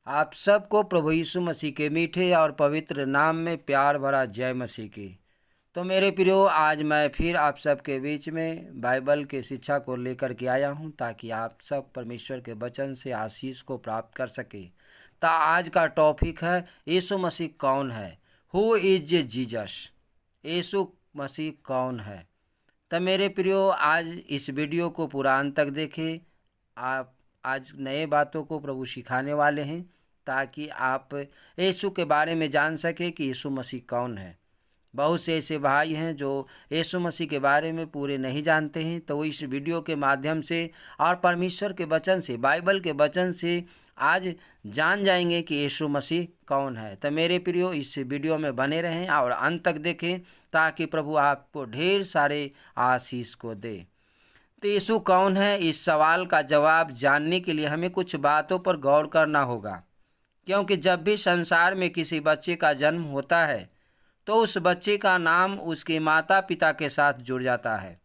आप सबको प्रभु यीशु मसीह के मीठे और पवित्र नाम में प्यार भरा जय मसीह की। तो मेरे प्रियो, आज मैं फिर आप सबके बीच में बाइबल के शिक्षा को लेकर के आया हूं, ताकि आप सब परमेश्वर के वचन से आशीष को प्राप्त कर सके। तो आज का टॉपिक है यीशु मसीह कौन है। Who is Jesus. यीशु मसीह कौन है। तो मेरे प्रियो, आज इस वीडियो को पूरा अंत तक देखें। आप आज नए बातों को प्रभु सिखाने वाले हैं, ताकि आप यीशु के बारे में जान सके कि यीशु मसीह कौन है। बहुत से ऐसे भाई हैं जो यीशु मसीह के बारे में पूरे नहीं जानते हैं, तो वो इस वीडियो के माध्यम से और परमेश्वर के वचन से, बाइबल के वचन से आज जान जाएंगे कि यीशु मसीह कौन है। तो मेरे प्रियो, इस वीडियो में बने रहें और अंत तक देखें, ताकि प्रभु आपको ढेर सारे आशीष को दे। तो यीशु कौन है, इस सवाल का जवाब जानने के लिए हमें कुछ बातों पर गौर करना होगा। क्योंकि जब भी संसार में किसी बच्चे का जन्म होता है, तो उस बच्चे का नाम उसके माता पिता के साथ जुड़ जाता है।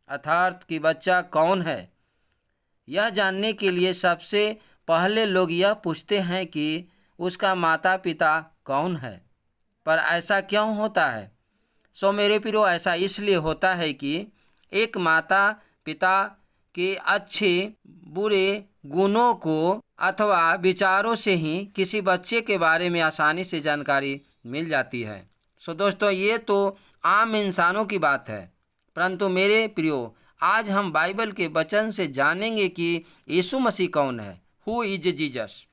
अर्थात कि बच्चा कौन है, यह जानने के लिए सबसे पहले लोग यह पूछते हैं कि उसका माता पिता कौन है। पर ऐसा क्यों होता है? मेरे प्रियो, ऐसा इसलिए होता है कि एक माता पिता के अच्छे बुरे गुणों को अथवा विचारों से ही किसी बच्चे के बारे में आसानी से जानकारी मिल जाती है। दोस्तों, ये तो आम इंसानों की बात है, परंतु मेरे प्रियो, आज हम बाइबल के वचन से जानेंगे कि यीशु मसीह कौन है। Who is Jesus.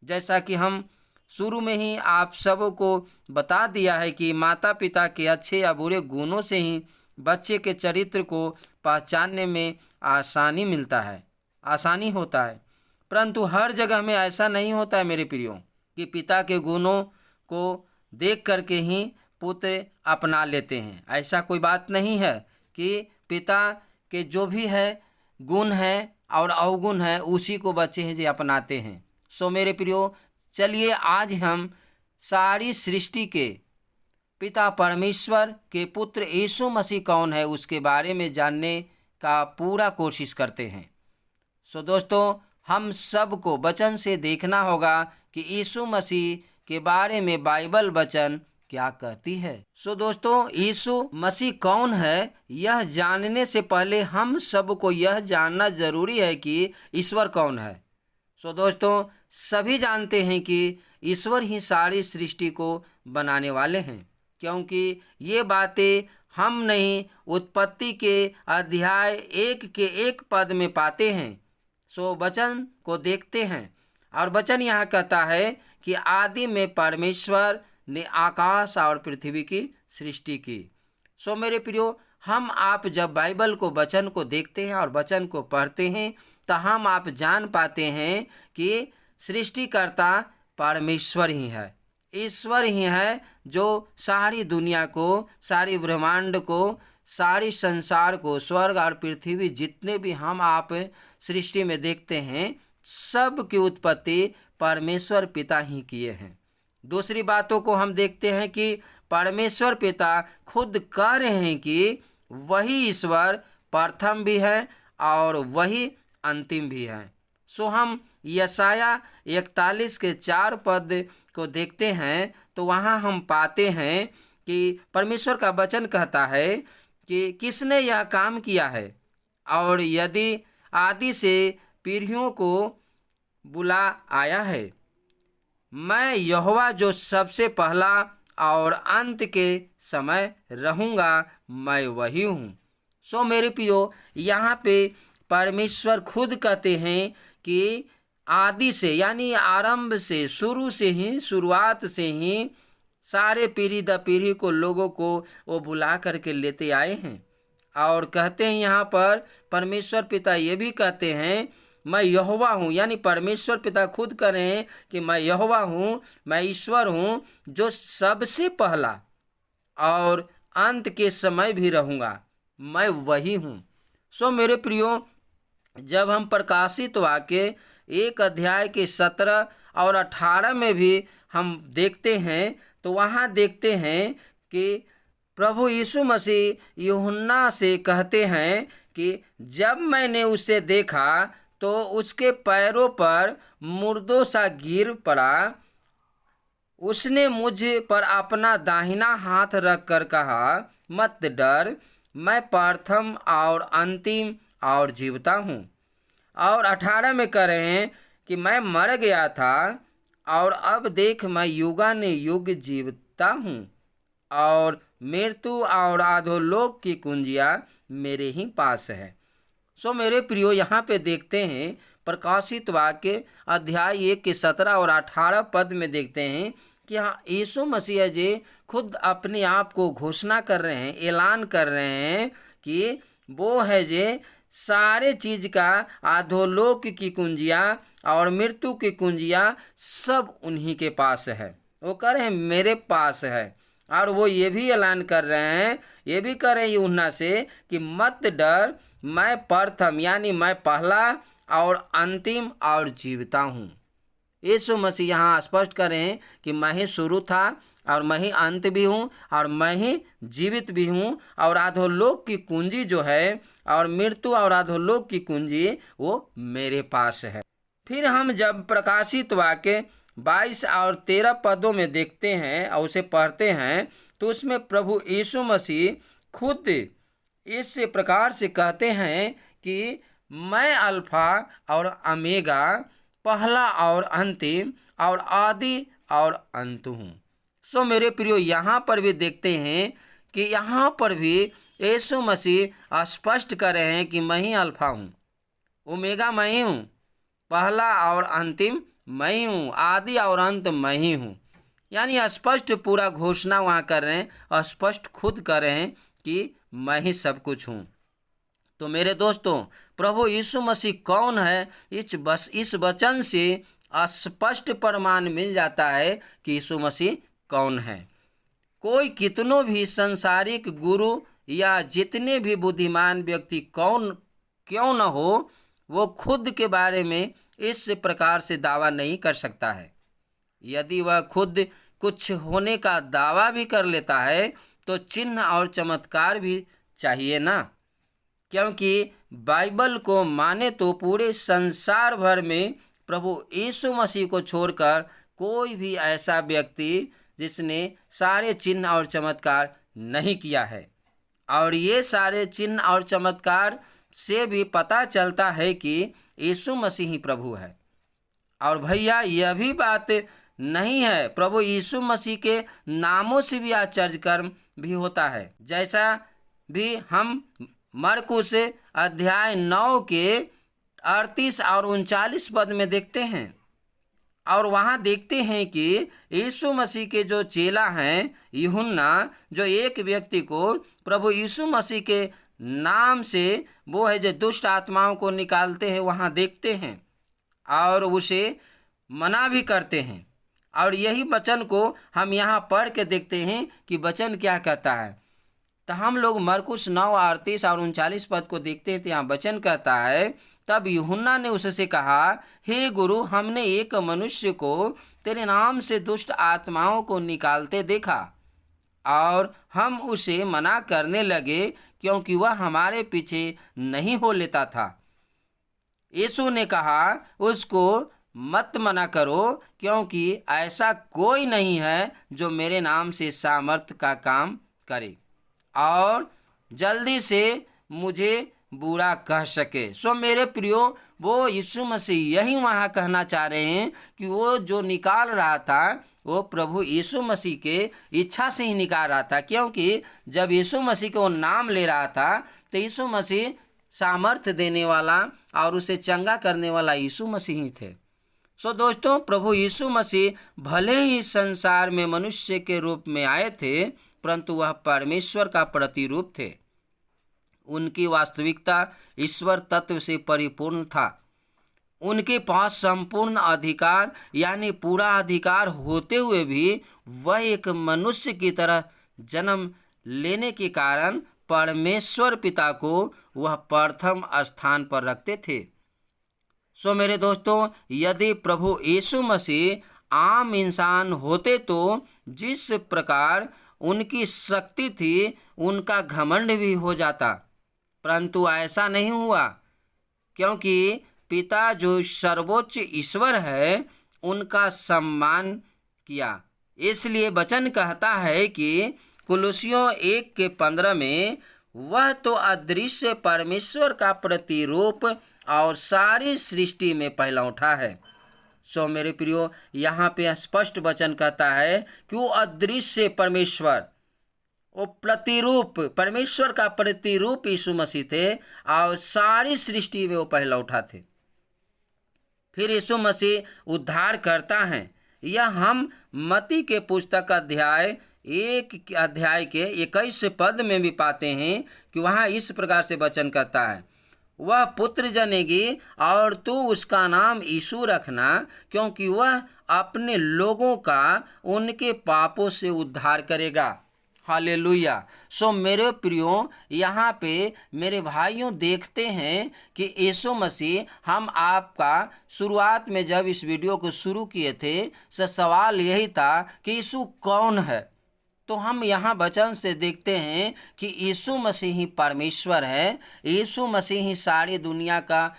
जैसा कि हम शुरू में ही आप सबको बता दिया है कि माता पिता के अच्छे या बुरे गुणों से ही बच्चे के चरित्र को पहचानने में आसानी होता है। परंतु हर जगह में ऐसा नहीं होता है मेरे प्रियो, कि पिता के गुणों को देख करके ही पुत्र अपना लेते हैं। ऐसा कोई बात नहीं है कि पिता के जो भी है गुण है और अवगुण है, उसी को बच्चे हैं जो अपनाते हैं। मेरे प्रियो, चलिए आज हम सारी सृष्टि के पिता परमेश्वर के पुत्र यीशु मसीह कौन है, उसके बारे में जानने का पूरा कोशिश करते हैं। दोस्तों, हम सबको वचन से देखना होगा कि यीशु मसीह के बारे में बाइबल वचन क्या कहती है। दोस्तों, यीशु मसीह कौन है, यह जानने से पहले हम सबको यह जानना जरूरी है कि ईश्वर कौन है। दोस्तों, सभी जानते हैं कि ईश्वर ही सारी सृष्टि को बनाने वाले हैं, क्योंकि ये बातें हम नहीं उत्पत्ति के अध्याय 1 के 1 पद में पाते हैं। वचन को देखते हैं और वचन यहाँ कहता है कि आदि में परमेश्वर ने आकाश और पृथ्वी की सृष्टि की। मेरे प्रियो, हम आप जब बाइबल को वचन को देखते हैं और वचन को पढ़ते हैं, तो हम आप जान पाते हैं कि सृष्टिकर्ता परमेश्वर ही है। ईश्वर ही है जो सारी दुनिया को, सारी ब्रह्मांड को, सारी संसार को, स्वर्ग और पृथ्वी जितने भी हम आप सृष्टि में देखते हैं, सब की उत्पत्ति परमेश्वर पिता ही किए हैं। दूसरी बातों को हम देखते हैं कि परमेश्वर पिता खुद कह रहे हैं कि वही ईश्वर प्रथम भी है और वही अंतिम भी है। हम यशाया 41 के 4 पद को देखते हैं, तो वहाँ हम पाते हैं कि परमेश्वर का वचन कहता है कि किसने यह काम किया है, और यदि आदि से पीढ़ियों को बुला आया है। मैं यहोवा जो सबसे पहला और अंत के समय रहूँगा, मैं वही हूँ। मेरे प्रियो, यहाँ पे परमेश्वर खुद कहते हैं कि आदि से, यानी आरंभ से, शुरुआत से ही सारे पीढ़ी दर पीढ़ी को, लोगों को वो बुला करके लेते आए हैं। और कहते हैं यहाँ पर परमेश्वर पिता ये भी कहते हैं, मैं यहोवा हूँ, यानी परमेश्वर पिता खुद कह रहे हैं कि मैं यहोवा हूँ, मैं ईश्वर हूँ जो सबसे पहला और अंत के समय भी रहूँगा, मैं वही हूँ। मेरे प्रियो, जब हम प्रकाशित वाक्य 1 अध्याय के 17 और 18 में भी हम देखते हैं, तो वहाँ देखते हैं कि प्रभु यीशु मसीह यूहन्ना से कहते हैं कि जब मैंने उसे देखा तो उसके पैरों पर मुर्दों सा गिर पड़ा। उसने मुझ पर अपना दाहिना हाथ रख कर कहा, मत डर, मैं प्रथम और अंतिम और जीवता हूँ। और 18 में कह रहे हैं कि मैं मर गया था और अब देख मैं युगानुयुग जीवता हूँ, और मृत्यु और अधोलोक की कुंजियाँ मेरे ही पास है। सो मेरे प्रियो, यहाँ पे देखते हैं प्रकाशित वाक्य अध्याय 1 के 17 और 18 पद में देखते हैं कि हाँ, यीशु मसीह जी खुद अपने आप को घोषणा कर रहे हैं, ऐलान कर रहे हैं कि वो है जे सारे चीज का अधोलोक की कुंजियाँ और मृत्यु की कुंजियाँ सब उन्हीं के पास है। वो कह रहे हैं मेरे पास है। और वो ये भी ऐलान कर रहे हैं, ये भी कह रहे हैं यूहन्ना से कि मत डर, मैं प्रथम यानी मैं पहला और अंतिम और जीवता हूँ। यीशु मसीह यहाँ स्पष्ट करें कि मैं ही शुरू था और मैं ही अंत भी हूँ और मैं ही जीवित भी हूँ, और अधोलोक की कुंजी जो है और मृत्यु और अधोलोक की कुंजी वो मेरे पास है। फिर हम जब प्रकाशित वाक्य 22 और 13 पदों में देखते हैं और उसे पढ़ते हैं तो उसमें प्रभु यीशु मसीह खुद इस प्रकार से कहते हैं कि मैं अल्फा और ओमेगा, पहला और अंतिम और आदि और अंत हूँ। सो मेरे प्रियो, यहाँ पर भी देखते हैं कि यहाँ पर भी यीशु मसीह स्पष्ट कर रहे हैं कि मैं ही अल्फा हूँ, ओमेगा मैं ही हूँ, पहला और अंतिम मैं ही हूँ, आदि और अंत मैं ही हूँ। यानी स्पष्ट पूरा घोषणा वहाँ कर रहे हैं, स्पष्ट खुद कर रहे हैं कि मैं ही सब कुछ हूँ। तो मेरे दोस्तों, प्रभु यीशु मसीह कौन है, इस वचन से स्पष्ट प्रमाण मिल जाता है कि यीशु मसीह कौन है। कोई कितनों भी संसारिक गुरु या जितने भी बुद्धिमान व्यक्ति क्यों न हो, वो खुद के बारे में इस प्रकार से दावा नहीं कर सकता है। यदि वह खुद कुछ होने का दावा भी कर लेता है तो चिन्ह और चमत्कार भी चाहिए ना, क्योंकि बाइबल को माने तो पूरे संसार भर में प्रभु यीशु मसीह को छोड़कर कोई भी ऐसा व्यक्ति जिसने सारे चिन्ह और चमत्कार नहीं किया है। और ये सारे चिन्ह और चमत्कार से भी पता चलता है कि यीशु मसीह ही प्रभु है। और भैया, यह भी बात नहीं है, प्रभु यीशु मसीह के नामों से भी आश्चर्य कर्म भी होता है, जैसा भी हम मरकुस अध्याय 9 के 38 और 39 पद में देखते हैं। और वहाँ देखते हैं कि यीशु मसीह के जो चेला हैं यूहन्ना, जो एक व्यक्ति को प्रभु यीशु मसीह के नाम से वो है जो दुष्ट आत्माओं को निकालते हैं, वहाँ देखते हैं और उसे मना भी करते हैं। और यही वचन को हम यहाँ पढ़ के देखते हैं कि वचन क्या कहता है। तो हम लोग मरकुस 9 38 और 39 पद को देखते हैं तो यहाँ वचन कहता है, तब यूहन्ना ने उससे कहा, हे गुरु, हमने एक मनुष्य को तेरे नाम से दुष्ट आत्माओं को निकालते देखा और हम उसे मना करने लगे क्योंकि वह हमारे पीछे नहीं हो लेता था। यीशु ने कहा, उसको मत मना करो, क्योंकि ऐसा कोई नहीं है जो मेरे नाम से सामर्थ का काम करे और जल्दी से मुझे बुरा कह सके। सो मेरे प्रियो, वो यीशु मसीह यही वहाँ कहना चाह रहे हैं कि वो जो निकाल रहा था वो प्रभु यीशु मसीह के इच्छा से ही निकाल रहा था, क्योंकि जब यीशु मसीह को नाम ले रहा था तो यीशु मसीह सामर्थ्य देने वाला और उसे चंगा करने वाला यीशु मसीह ही थे। सो दोस्तों, प्रभु यीशु मसीह भले ही संसार में मनुष्य के रूप में आए थे, परंतु वह परमेश्वर का प्रतिरूप थे। उनकी वास्तविकता ईश्वर तत्व से परिपूर्ण था। उनके पास संपूर्ण अधिकार यानी पूरा अधिकार होते हुए भी वह एक मनुष्य की तरह जन्म लेने के कारण परमेश्वर पिता को वह प्रथम स्थान पर रखते थे। सो मेरे दोस्तों, यदि प्रभु यीशु मसीह आम इंसान होते तो जिस प्रकार उनकी शक्ति थी उनका घमंड भी हो जाता, परंतु ऐसा नहीं हुआ, क्योंकि पिता जो सर्वोच्च ईश्वर है उनका सम्मान किया। इसलिए वचन कहता है कि कुलुसियों 1:15 में वह तो अदृश्य परमेश्वर का प्रतिरूप और सारी सृष्टि में पहला उठा है। सो मेरे प्रियो, यहाँ पे स्पष्ट वचन कहता है कि वो अदृश्य परमेश्वर, वो प्रतिरूप, परमेश्वर का प्रतिरूप यीशु मसीह थे और सारी सृष्टि में वो पहला उठा थे। फिर यीशु मसीह उद्धार करता है। यह हम मत्ती के पुस्तक अध्याय 1 के 21 पद में भी पाते हैं कि वहाँ इस प्रकार से वचन कहता है, वह पुत्र जनेगी और तू उसका नाम यीशु रखना, क्योंकि वह अपने लोगों का उनके पापों से उद्धार करेगा। हालेलुया। सो मेरे प्रियो, यहाँ पे मेरे भाइयों देखते हैं कि यीशु मसीह, हम आपका शुरुआत में जब इस वीडियो को शुरू किए थे सवाल यही था कि यीशु कौन है। तो हम यहाँ वचन से देखते हैं कि यीशु मसीह ही परमेश्वर है। यीशु मसीह ही सारी दुनिया का,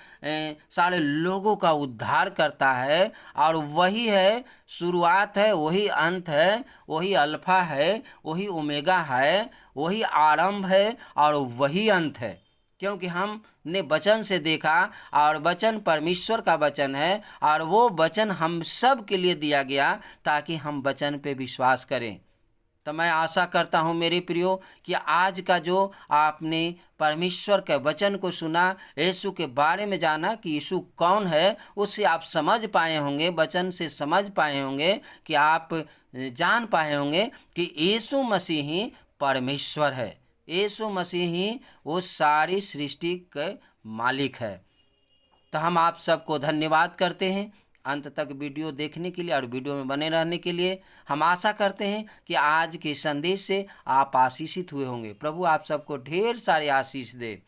सारे लोगों का उद्धार करता है और वही है शुरुआत है, वही अंत है, वही अल्फा है, वही ओमेगा है, वही आरंभ है और वही अंत है। क्योंकि हमने वचन से देखा और वचन परमेश्वर का वचन है और वो वचन हम सब के लिए दिया गया ताकि हम वचन पे विश्वास करें। तो मैं आशा करता हूँ मेरे प्रियो कि आज का जो आपने परमेश्वर के वचन को सुना, यीशु के बारे में जाना कि यीशु कौन है, उससे आप समझ पाए होंगे, वचन से समझ पाए होंगे कि आप जान पाए होंगे कि यीशु मसीह ही परमेश्वर है। यीशु मसीह ही वो सारी सृष्टि के मालिक है। तो हम आप सबको धन्यवाद करते हैं अंत तक वीडियो देखने के लिए और वीडियो में बने रहने के लिए। हम आशा करते हैं कि आज के संदेश से आप आशीषित हुए होंगे। प्रभु आप सबको ढेर सारे आशीष दे।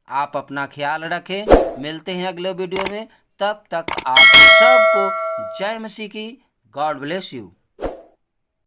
आप अपना ख्याल रखें। मिलते हैं अगले वीडियो में। तब तक आप सबको जय मसीह की। God bless you.